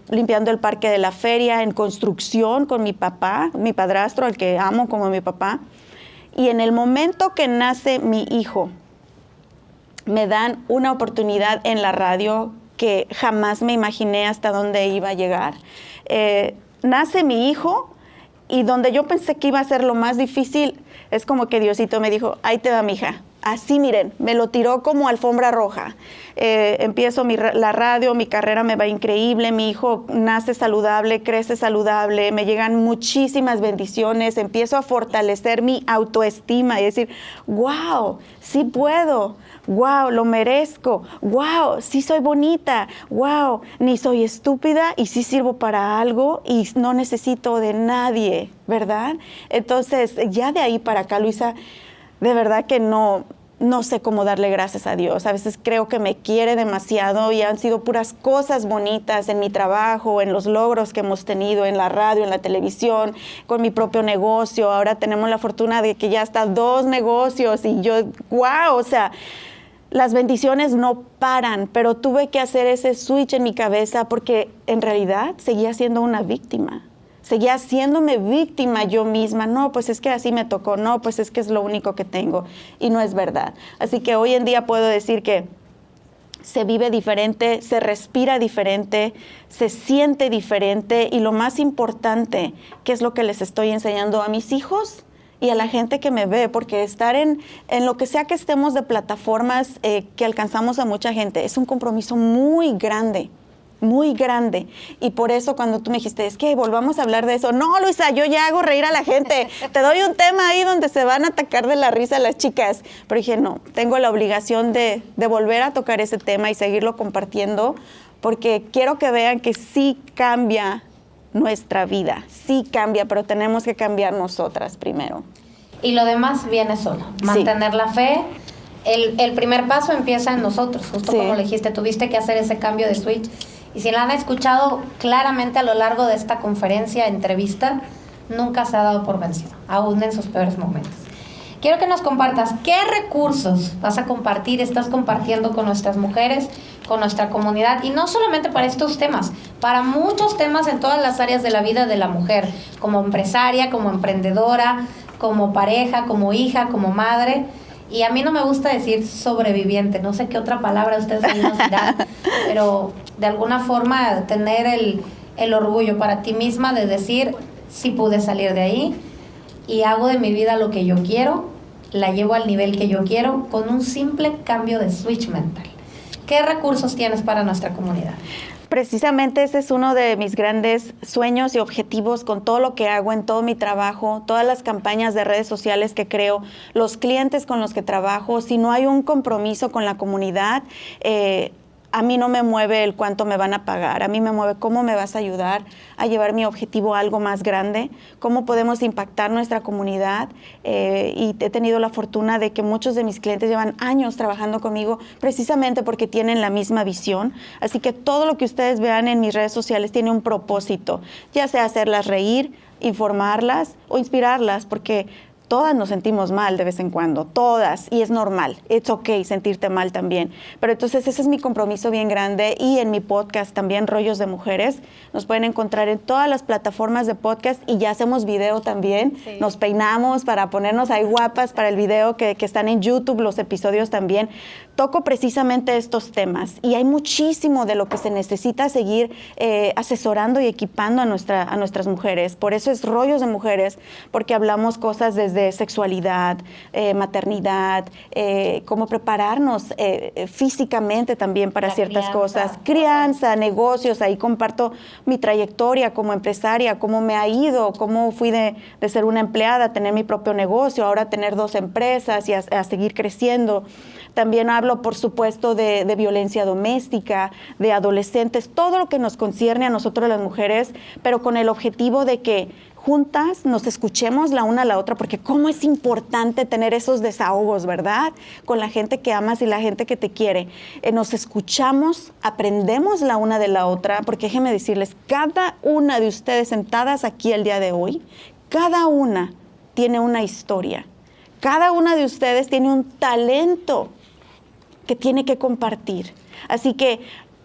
limpiando el parque de la feria, en construcción con mi papá, mi padrastro, al que amo como mi papá. Y en el momento que nace mi hijo, me dan una oportunidad en la radio que jamás me imaginé hasta dónde iba a llegar. Nace mi hijo y donde yo pensé que iba a ser lo más difícil, es como que Diosito me dijo, ahí te va, mija. Así, miren, me lo tiró como alfombra roja. Empiezo la radio, mi carrera me va increíble, mi hijo nace saludable, crece saludable, me llegan muchísimas bendiciones, empiezo a fortalecer mi autoestima y decir, wow, sí puedo, wow, lo merezco, wow, sí soy bonita, wow, ni soy estúpida y sí sirvo para algo y no necesito de nadie, ¿verdad? Entonces, ya de ahí para acá, Luisa, de verdad que no sé cómo darle gracias a Dios. A veces creo que me quiere demasiado y han sido puras cosas bonitas en mi trabajo, en los logros que hemos tenido en la radio, en la televisión, con mi propio negocio. Ahora tenemos la fortuna de que ya hasta 2 negocios y yo, wow, o sea, las bendiciones no paran, pero tuve que hacer ese switch en mi cabeza porque en realidad seguía siendo una víctima. Seguía haciéndome víctima yo misma. No, pues es que así me tocó. No, pues es que es lo único que tengo. Y no es verdad. Así que hoy en día puedo decir que se vive diferente, se respira diferente, se siente diferente. Y lo más importante, que es lo que les estoy enseñando a mis hijos y a la gente que me ve, porque estar en lo que sea que estemos de plataformas que alcanzamos a mucha gente, es un compromiso muy grande. Muy grande. Y por eso cuando tú me dijiste, es que volvamos a hablar de eso. No, Luisa, yo ya hago reír a la gente. Te doy un tema ahí donde se van a atacar de la risa las chicas. Pero dije, no, tengo la obligación de volver a tocar ese tema y seguirlo compartiendo, porque quiero que vean que sí cambia nuestra vida. Sí cambia, pero tenemos que cambiar nosotras primero. y lo demás viene solo. Mantener la fe. El primer paso empieza en nosotros, justo como le dijiste, tuviste que hacer ese cambio de switch. Y si la han escuchado claramente a lo largo de esta conferencia, entrevista, nunca se ha dado por vencido, aún en sus peores momentos. Quiero que nos compartas qué recursos vas a compartir, estás compartiendo con nuestras mujeres, con nuestra comunidad, y no solamente para estos temas, para muchos temas en todas las áreas de la vida de la mujer, como empresaria, como emprendedora, como pareja, como hija, como madre. Y a mí no me gusta decir sobreviviente, no sé qué otra palabra ustedes ahí nos dirán, pero de alguna forma tener el orgullo para ti misma de decir, sí pude salir de ahí y hago de mi vida lo que yo quiero, la llevo al nivel que yo quiero con un simple cambio de switch mental. ¿Qué recursos tienes para nuestra comunidad? Precisamente ese es uno de mis grandes sueños y objetivos con todo lo que hago en todo mi trabajo, todas las campañas de redes sociales que creo, los clientes con los que trabajo. Si no hay un compromiso con la comunidad, a mí no me mueve el cuánto me van a pagar, a mí me mueve cómo me vas a ayudar a llevar mi objetivo a algo más grande, cómo podemos impactar nuestra comunidad. Y he tenido la fortuna de que muchos de mis clientes llevan años trabajando conmigo precisamente porque tienen la misma visión. Así que todo lo que ustedes vean en mis redes sociales tiene un propósito, ya sea hacerlas reír, informarlas o inspirarlas, porque todas nos sentimos mal de vez en cuando, todas, y es normal, it's okay sentirte mal también. Pero entonces ese es mi compromiso bien grande, y en mi podcast también, Rollos de Mujeres, nos pueden encontrar en todas las plataformas de podcast, y ya hacemos video también, nos peinamos para ponernos ahí guapas para el video que están en YouTube, los episodios también. Toco precisamente estos temas, y hay muchísimo de lo que se necesita seguir asesorando y equipando a nuestras mujeres. Por eso es Rollos de Mujeres, porque hablamos cosas desde sexualidad, maternidad, cómo prepararnos físicamente también para ciertas cosas, crianza, negocios. Ahí comparto mi trayectoria como empresaria, cómo me ha ido, cómo fui de ser una empleada a tener mi propio negocio, ahora tener 2 empresas y a seguir creciendo. También hablo, por supuesto, de violencia doméstica, de adolescentes, todo lo que nos concierne a nosotros las mujeres, pero con el objetivo de que juntas nos escuchemos la una a la otra, porque cómo es importante tener esos desahogos, ¿verdad? Con la gente que amas y la gente que te quiere. Nos escuchamos, aprendemos la una de la otra, porque déjenme decirles, cada una de ustedes sentadas aquí el día de hoy, cada una tiene una historia. Cada una de ustedes tiene un talento que tiene que compartir. Así que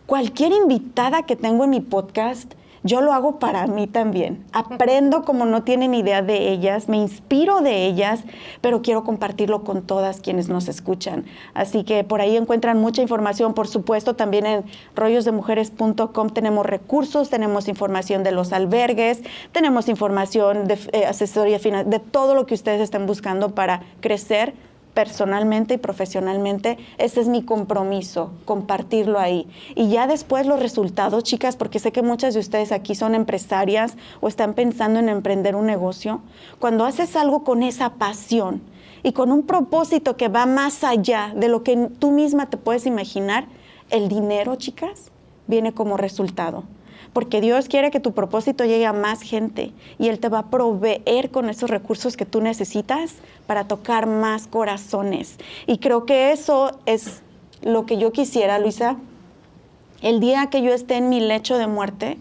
cualquier invitada que tengo en mi podcast, yo lo hago para mí también. Aprendo como no tienen idea de ellas, me inspiro de ellas, pero quiero compartirlo con todas quienes nos escuchan. Así que por ahí encuentran mucha información. Por supuesto, también en rollosdemujeres.com tenemos recursos, tenemos información de los albergues, tenemos información de asesoría financiera, de todo lo que ustedes estén buscando para crecer personalmente y profesionalmente. Ese es mi compromiso, compartirlo ahí. Y ya después los resultados, chicas, porque sé que muchas de ustedes aquí son empresarias o están pensando en emprender un negocio. Cuando haces algo con esa pasión y con un propósito que va más allá de lo que tú misma te puedes imaginar, el dinero, chicas, viene como resultado. Porque Dios quiere que tu propósito llegue a más gente y Él te va a proveer con esos recursos que tú necesitas para tocar más corazones. Y creo que eso es lo que yo quisiera, Luisa, el día que yo esté en mi lecho de muerte,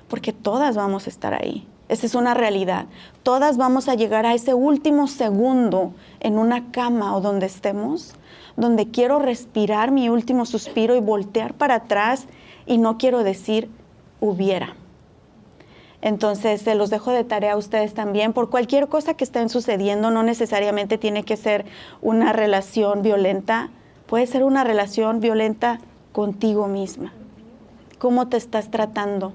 porque todas vamos a estar ahí. Esa es una realidad. Todas vamos a llegar a ese último segundo en una cama o donde estemos, donde quiero respirar mi último suspiro y voltear para atrás y no quiero decir hubiera. Entonces, se los dejo de tarea a ustedes también. Por cualquier cosa que estén sucediendo, no necesariamente tiene que ser una relación violenta. Puede ser una relación violenta contigo misma. ¿Cómo te estás tratando?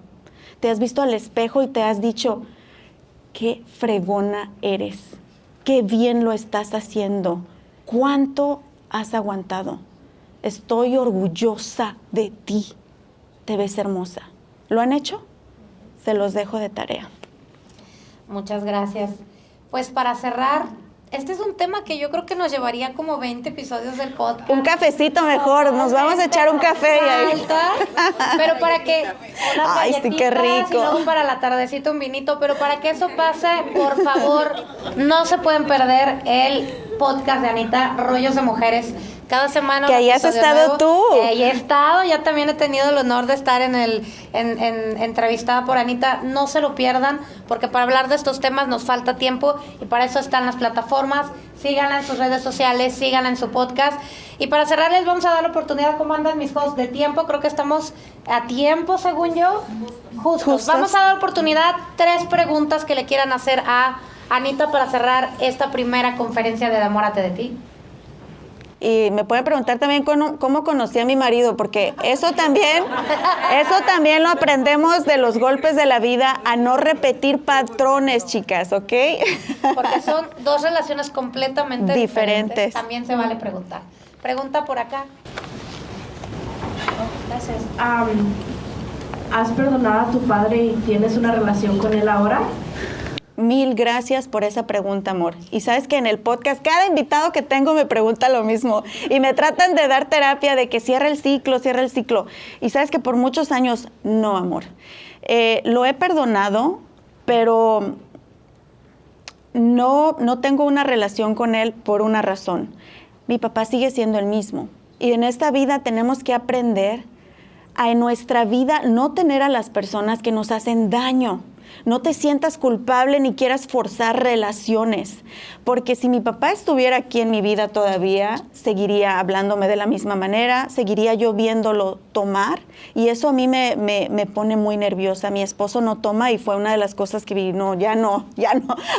¿Te has visto al espejo y te has dicho, qué fregona eres? ¿Qué bien lo estás haciendo? ¿Cuánto has aguantado? Estoy orgullosa de ti. Te ves hermosa. ¿Lo han hecho? Se los dejo de tarea. Muchas gracias. Pues para cerrar, Este es un tema que yo creo que nos llevaría como 20 episodios del podcast. Un cafecito mejor, nos vamos a echar un café y ahí. Pero para que unas Ay, sí, qué rico. Y luego para la tardecita un vinito, pero para que eso pase, por favor, no se pueden perder el podcast de Anita, Rollos de Mujeres. Cada semana que ahí has estado tú. Ahí he estado, ya también he tenido el honor de estar entrevistada por Anita. No se lo pierdan, porque para hablar de estos temas nos falta tiempo y para eso están las plataformas. Síganla en sus redes sociales, síganla en su podcast. Y para cerrar les vamos a dar la oportunidad. ¿Cómo andan mis hosts de tiempo? Creo que estamos a tiempo, según yo. Justos. Vamos a dar oportunidad, 3 preguntas que le quieran hacer a Anita para cerrar esta primera conferencia de Enamórate de ti. Y me pueden preguntar también cómo conocí a mi marido, porque eso también lo aprendemos de los golpes de la vida, a no repetir patrones, chicas, ¿ok? Porque son 2 relaciones completamente diferentes. También se vale preguntar. Pregunta por acá. Gracias. ¿Has perdonado a tu padre y tienes una relación con él ahora? Mil gracias por esa pregunta, amor. Y sabes que en el podcast, cada invitado que tengo me pregunta lo mismo. Y me tratan de dar terapia de que cierra el ciclo. Y sabes que por muchos años, no, amor. Lo he perdonado, pero no tengo una relación con él por una razón. Mi papá sigue siendo el mismo. Y en esta vida tenemos que aprender a en nuestra vida no tener a las personas que nos hacen daño. No te sientas culpable ni quieras forzar relaciones, porque si mi papá estuviera aquí en mi vida todavía, seguiría hablándome de la misma manera, seguiría yo viéndolo tomar, y eso a mí me pone muy nerviosa. Mi esposo no toma y fue una de las cosas que vi, ya no,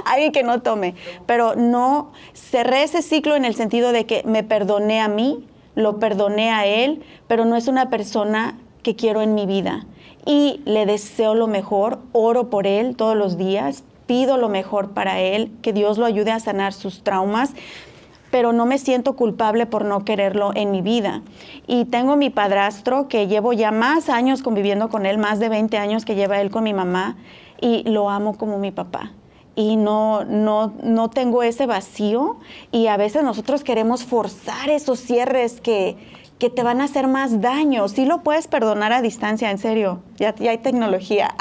alguien que no tome, pero no, cerré ese ciclo en el sentido de que me perdoné a mí, lo perdoné a él, pero no es una persona que quiero en mi vida. Y le deseo lo mejor, oro por él todos los días, pido lo mejor para él, que Dios lo ayude a sanar sus traumas, pero no me siento culpable por no quererlo en mi vida. Y tengo mi padrastro, que llevo ya más años conviviendo con él, más de 20 años que lleva él con mi mamá, y lo amo como mi papá. Y no tengo ese vacío, y a veces nosotros queremos forzar esos cierres que te van a hacer más daño. Sí lo puedes perdonar a distancia, en serio, ya hay tecnología.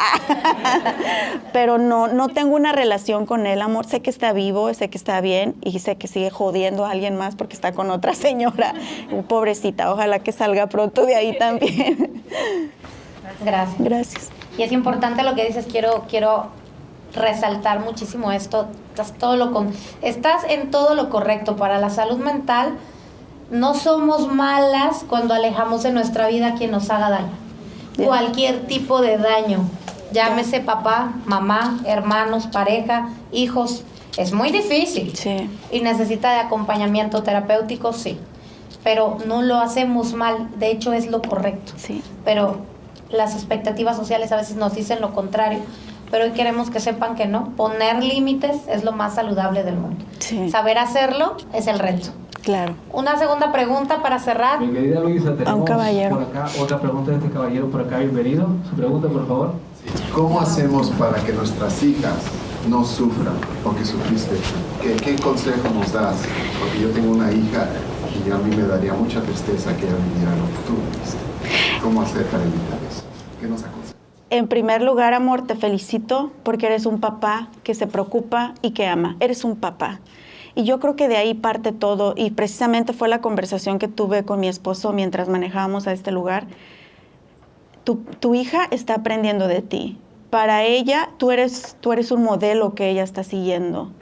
Pero no tengo una relación con él, amor. Sé que está vivo, sé que está bien y sé que sigue jodiendo a alguien más porque está con otra señora. Pobrecita, ojalá que salga pronto de ahí también. Gracias. Y es importante lo que dices, quiero resaltar muchísimo esto. Estás en todo lo correcto para la salud mental. No somos malas cuando alejamos de nuestra vida a quien nos haga daño. Yeah. Cualquier tipo de daño, llámese papá, mamá, hermanos, pareja, hijos, es muy difícil. Sí. Y necesita de acompañamiento terapéutico, sí. Pero no lo hacemos mal, de hecho es lo correcto. Sí. Pero las expectativas sociales a veces nos dicen lo contrario. Pero hoy queremos que sepan que no. Poner límites es lo más saludable del mundo. Sí. Saber hacerlo es el reto. Claro. Una segunda pregunta para cerrar. Mi querida Luisa, tenemos un caballero por acá otra pregunta de este caballero por acá, bienvenido. Su pregunta, por favor. ¿Cómo hacemos para que nuestras hijas no sufran lo que sufriste? ¿Qué consejo nos das? Porque yo tengo una hija y a mí me daría mucha tristeza que ella viviera lo que tú viviste. ¿Cómo hacer para evitar eso? ¿Qué nos aconsejas? En primer lugar, amor, te felicito porque eres un papá que se preocupa y que ama. Eres un papá. Y yo creo que de ahí parte todo, y precisamente fue la conversación que tuve con mi esposo mientras manejábamos a este lugar. Tu hija está aprendiendo de ti. Para ella, tú eres un modelo que ella está siguiendo.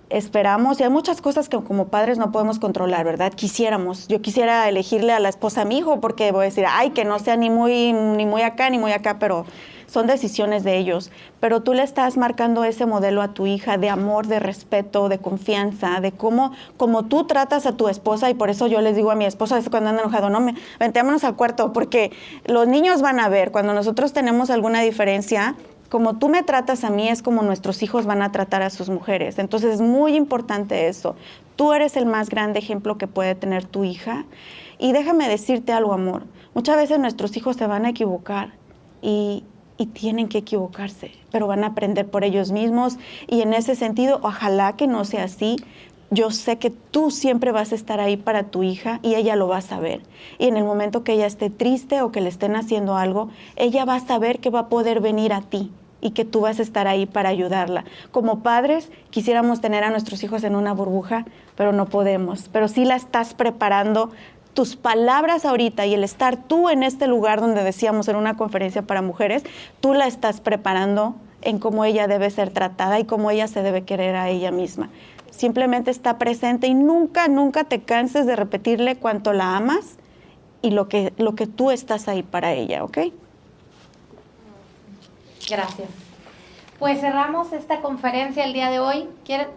Esperamos, y hay muchas cosas que como padres no podemos controlar, ¿verdad? Yo quisiera elegirle a la esposa a mi hijo, porque voy a decir, ay, que no sea ni muy acá, pero son decisiones de ellos. Pero tú le estás marcando ese modelo a tu hija de amor, de respeto, de confianza, de cómo tú tratas a tu esposa, y por eso yo les digo a mi esposa, a veces cuando anda enojado, ventémonos al cuarto, porque los niños van a ver, cuando nosotros tenemos alguna diferencia, como tú me tratas a mí es como nuestros hijos van a tratar a sus mujeres. Entonces es muy importante eso. Tú eres el más grande ejemplo que puede tener tu hija. Y déjame decirte algo, amor. Muchas veces nuestros hijos se van a equivocar y y tienen que equivocarse, pero van a aprender por ellos mismos. Y en ese sentido, ojalá que no sea así. Yo sé que tú siempre vas a estar ahí para tu hija y ella lo va a saber. Y en el momento que ella esté triste o que le estén haciendo algo, ella va a saber que va a poder venir a ti y que tú vas a estar ahí para ayudarla. Como padres, quisiéramos tener a nuestros hijos en una burbuja, pero no podemos. Pero sí la estás preparando. Tus palabras ahorita y el estar tú en este lugar donde decíamos en una conferencia para mujeres, tú la estás preparando en cómo ella debe ser tratada y cómo ella se debe querer a ella misma. Simplemente está presente y nunca, nunca te canses de repetirle cuánto la amas y lo que tú estás ahí para ella, ¿ok? Gracias. Pues cerramos esta conferencia el día de hoy. ¿Quieren?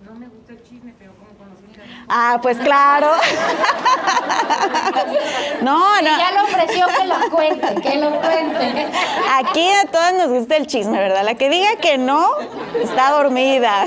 No me gusta el chisme, pero como conocida. Ah, pues claro. No. Ya le ofreció que lo cuente. Aquí a todas nos gusta el chisme, ¿verdad? La que diga que no, está dormida.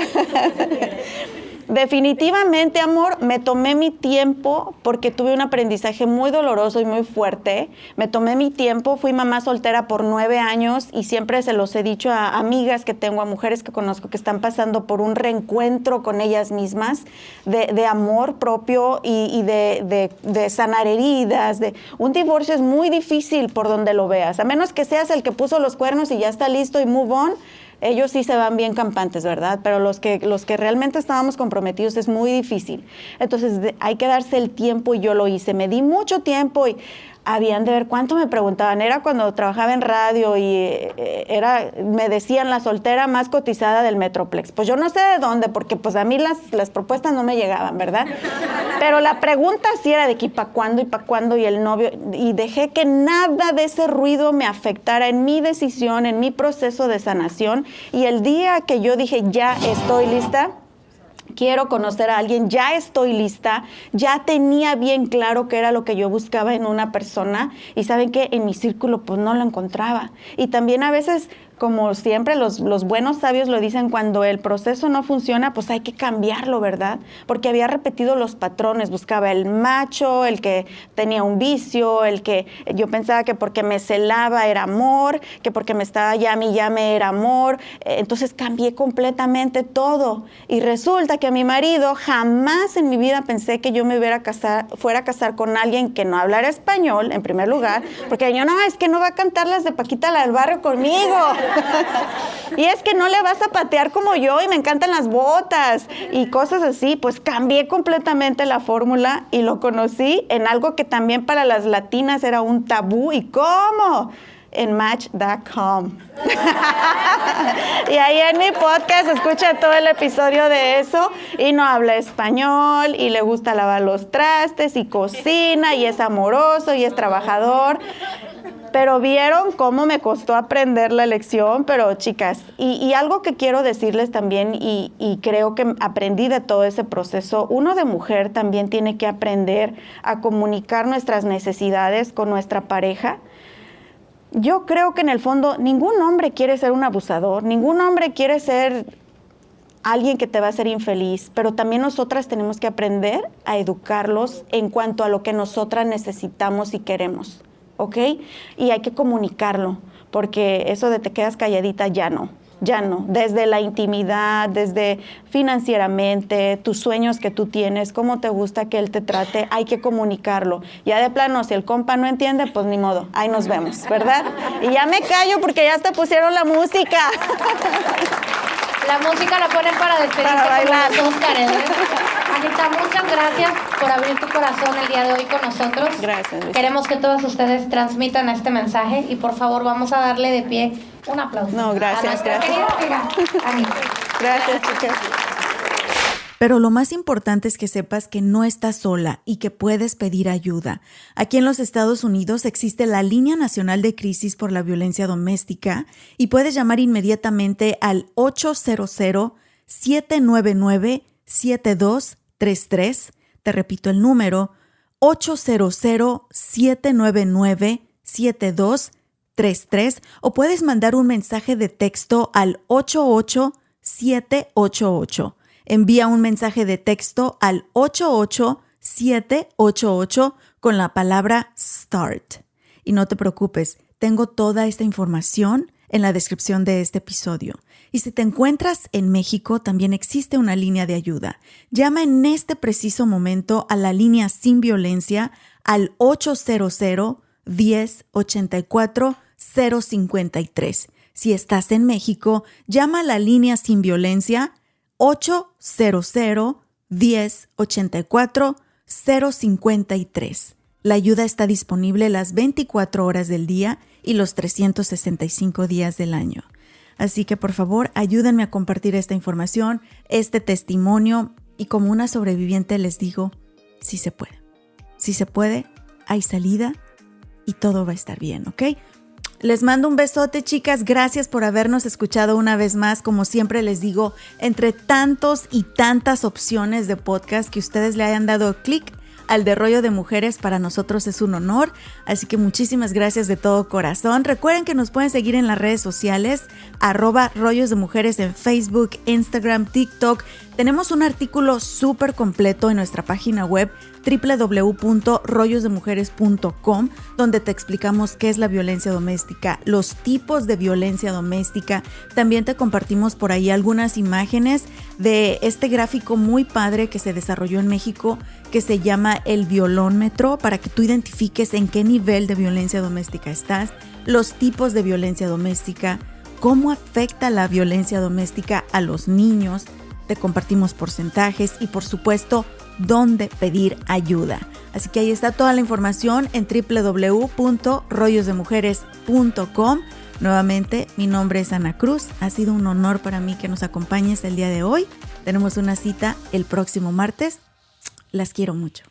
Definitivamente, amor, me tomé mi tiempo porque tuve un aprendizaje muy doloroso y muy fuerte. Me tomé mi tiempo, fui mamá soltera por 9 años y siempre se los he dicho a amigas que tengo, a mujeres que conozco que están pasando por un reencuentro con ellas mismas, de amor propio y de sanar heridas. Un divorcio es muy difícil por donde lo veas, a menos que seas el que puso los cuernos y ya está listo y move on. Ellos sí se van bien campantes, ¿verdad? Pero los que realmente estábamos comprometidos es muy difícil. Entonces hay que darse el tiempo y yo lo hice. Me di mucho tiempo y habían de ver cuánto me preguntaban. Era cuando trabajaba en radio y me decían la soltera más cotizada del Metroplex. Pues yo no sé de dónde, porque pues a mí las propuestas no me llegaban, ¿verdad? Pero la pregunta sí era de que ¿para cuándo? Y el novio. Y dejé que nada de ese ruido me afectara en mi decisión, en mi proceso de sanación. Y el día que yo dije, ya estoy lista, quiero conocer a alguien, ya estoy lista, ya tenía bien claro qué era lo que yo buscaba en una persona y saben que en mi círculo pues no lo encontraba. Y también a veces, como siempre, los buenos sabios lo dicen, cuando el proceso no funciona, pues hay que cambiarlo, ¿verdad? Porque había repetido los patrones, buscaba el macho, el que tenía un vicio, el que yo pensaba que porque me celaba era amor, que porque me estaba llame era amor. Entonces cambié completamente todo. Y resulta que a mi marido jamás en mi vida pensé que yo me fuera a casar con alguien que no hablara español, en primer lugar, porque yo, no, es que no va a cantar las de Paquita la del Barrio conmigo. Y es que no le vas a patear como yo y me encantan las botas y cosas así. Pues cambié completamente la fórmula y lo conocí en algo que también para las latinas era un tabú. ¿Y cómo? En Match.com. Y ahí en mi podcast escucha todo el episodio de eso y no habla español y le gusta lavar los trastes y cocina y es amoroso y es trabajador. Pero vieron cómo me costó aprender la lección, pero chicas, y algo que quiero decirles también, y creo que aprendí de todo ese proceso, uno de mujer también tiene que aprender a comunicar nuestras necesidades con nuestra pareja. Yo creo que en el fondo ningún hombre quiere ser un abusador, ningún hombre quiere ser alguien que te va a hacer infeliz, pero también nosotras tenemos que aprender a educarlos en cuanto a lo que nosotras necesitamos y queremos. ¿Ok? Y hay que comunicarlo, porque eso de te quedas calladita ya no. Desde la intimidad, desde financieramente, tus sueños que tú tienes, cómo te gusta que él te trate, hay que comunicarlo. Ya de plano, si el compa no entiende, pues ni modo, ahí nos vemos, ¿verdad? Y ya me callo porque ya hasta pusieron la música. La música la ponen para despedirte para bailar. Como los Óscares, ¿eh? Anita, muchas gracias por abrir tu corazón el día de hoy con nosotros. Gracias, Luis. Queremos que todos ustedes transmitan este mensaje y por favor vamos a darle de pie un aplauso. No, gracias, a nuestra gracias. querida amiga, Anita. Gracias, chicas. Pero lo más importante es que sepas que no estás sola y que puedes pedir ayuda. Aquí en los Estados Unidos existe la Línea Nacional de Crisis por la Violencia Doméstica y puedes llamar inmediatamente al 800-799-7233. Te repito el número, 800-799-7233, o puedes mandar un mensaje de texto al 88788. Envía un mensaje de texto al 88788 con la palabra START. Y no te preocupes, tengo toda esta información en la descripción de este episodio. Y si te encuentras en México, también existe una línea de ayuda. Llama en este preciso momento a la línea Sin Violencia al 800-1084-053. Si estás en México, llama a la línea Sin Violencia 800-1084-053. La ayuda está disponible las 24 horas del día y los 365 días del año. Así que por favor, ayúdenme a compartir esta información, este testimonio, y como una sobreviviente les digo, sí se puede. Sí se puede, hay salida y todo va a estar bien, ¿ok? Les mando un besote, chicas. Gracias por habernos escuchado una vez más. Como siempre les digo, entre tantos y tantas opciones de podcast que ustedes le hayan dado clic al de Rollo de Mujeres, para nosotros es un honor. Así que muchísimas gracias de todo corazón. Recuerden que nos pueden seguir en las redes sociales, @Rollos de Mujeres en Facebook, Instagram, TikTok. Tenemos un artículo súper completo en nuestra página web www.rollosdemujeres.com, donde te explicamos qué es la violencia doméstica, los tipos de violencia doméstica. También te compartimos por ahí algunas imágenes de este gráfico muy padre que se desarrolló en México, que se llama el violómetro, para que tú identifiques en qué nivel de violencia doméstica estás, los tipos de violencia doméstica, cómo afecta la violencia doméstica a los niños. Te compartimos porcentajes y, por supuesto, dónde pedir ayuda. Así que ahí está toda la información en www.rollosdemujeres.com. Nuevamente, mi nombre es Ana Cruz. Ha sido un honor para mí que nos acompañes el día de hoy. Tenemos una cita el próximo martes. Las quiero mucho.